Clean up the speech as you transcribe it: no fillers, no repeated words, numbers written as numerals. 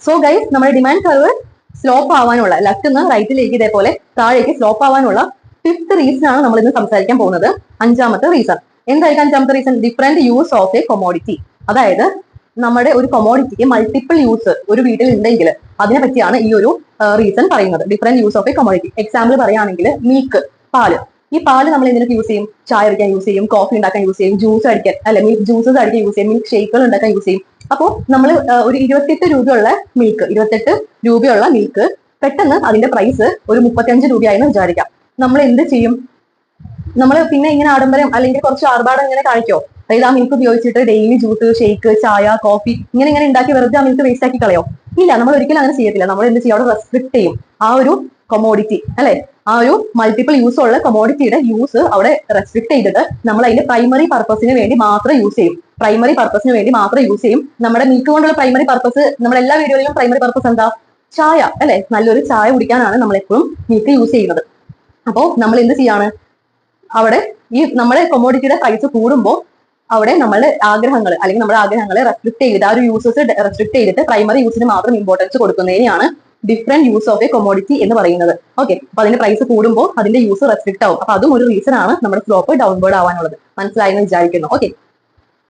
So guys, നമ്മുടെ demand curve slope ആവാനുള്ള, left നിന്ന് റൈറ്റിലേക്ക് ഇതേപോലെ താഴേക്ക് സ്ലോപ്പ് ആവാനുള്ള ഫിഫ്ത്ത് റീസൺ ആണ് നമ്മൾ ഇന്ന് സംസാരിക്കാൻ പോകുന്നത്. അഞ്ചാമത്തെ റീസൺ എന്തായിരിക്കും? അഞ്ചാമത്തെ reason different use of a commodity. അതായത് നമ്മുടെ ഒരു കൊമോഡിറ്റിക്ക് മൾട്ടിപ്പിൾ യൂസ് ഒരു വീട്ടിൽ ഉണ്ടെങ്കിൽ അതിനെ പറ്റിയാണ് ഈ ഒരു റീസൺ പറയുന്നത്. Different use of a commodity. Example പറയുകയാണെങ്കിൽ മിൽക്ക്, പാല്. ഈ പാല് നമ്മൾ എന്തിനൊക്കെ യൂസ് ചെയ്യും? ചായ അടിക്കാൻ യൂസ് ചെയ്യും, കോഫി ഉണ്ടാക്കാൻ യൂസ് ചെയ്യും, ജ്യൂസ് അടിക്കാൻ, അല്ലെ മിൽക്ക് ജ്യൂസസ് അടിക്കാൻ യൂസ് ചെയ്യും, മിൽക്ക് ഷേക്കുകൾ ഉണ്ടാക്കാൻ യൂസ് ചെയ്യും. അപ്പോൾ നമ്മൾ ഒരു 28 രൂപയുള്ള മിൽക്ക് പെട്ടെന്ന് അതിന്റെ പ്രൈസ് ഒരു 35 രൂപയായെന്ന് വിചാരിക്കാം. നമ്മൾ എന്ത് ചെയ്യും? നമ്മൾ പിന്നെ ഇങ്ങനെ ആഡംബരം അല്ലെങ്കിൽ കുറച്ച് ആർഭാടം ഇങ്ങനെ കാണിക്കോ? അതായത് ആ മിൽക്ക് ഉപയോഗിച്ചിട്ട് ഡെയിലി ജ്യൂസ്, ഷേക്ക്, ചായ, കോഫി ഇങ്ങനെ ഉണ്ടാക്കി വെറുതെ ആ മിൽക്ക് വേസ്റ്റ് ആക്കി കളയോ? ഇല്ല, നമ്മൾ ഒരിക്കലും അങ്ങനെ ചെയ്യത്തില്ല. നമ്മൾ എന്ത് ചെയ്യും? അവിടെ റെസ്ട്രിക്ട് ചെയ്യും ആ ഒരു കൊമോഡിറ്റി, അല്ലെ? ആ ഒരു മൾട്ടിപ്പിൾ യൂസ് ഉള്ള കൊമോഡിറ്റിയുടെ യൂസ് അവിടെ റെസ്ട്രിക്ട് ചെയ്തിട്ട് നമ്മൾ അതിന്റെ പ്രൈമറി പർപ്പസിന് വേണ്ടി മാത്രം യൂസ് ചെയ്യും. നമ്മുടെ മിൽക്ക് കൊണ്ടുള്ള പ്രൈമറി പർപ്പസ്, നമ്മുടെ എല്ലാ വീഡിയോയിലും പ്രൈമറി പർപ്പസ് എന്താ? ചായ, അല്ലെ? നല്ലൊരു ചായ കുടിക്കാനാണ് നമ്മൾ എപ്പോഴും മിൽക്ക് യൂസ് ചെയ്യുന്നത്. അപ്പോൾ നമ്മൾ എന്ത് ചെയ്യാണ്? അവിടെ ഈ നമ്മുടെ കൊമോഡിറ്റിയുടെ പ്രൈസ് കൂടുമ്പോൾ അവിടെ നമ്മളുടെ ആഗ്രഹങ്ങളെ റെസ്ട്രിക്ട് ചെയ്തിട്ട്, ആ ഒരു യൂസസ് റെസ്ട്രിക്ട് ചെയ്തിട്ട് പ്രൈമറി യൂസിന് മാത്രം ഇമ്പോർട്ടൻസ് കൊടുക്കുന്നതിനെയാണ് different use of a commodity എന്ന് പറയുന്നത്. ഓക്കെ, അപ്പൊ അതിന്റെ പ്രൈസ് കൂടുമ്പോൾ അതിന്റെ യൂസ് റെസ്ട്രിക്ട് ആവും. അപ്പൊ അതും ഒരു റീസൺ ആണ് നമ്മുടെ സ്ലോപ്പ് ഡൗൺവേർഡ് ആവാനുള്ളത്. മനസ്സിലായെന്ന് വിചാരിക്കുന്നു. ഓക്കെ,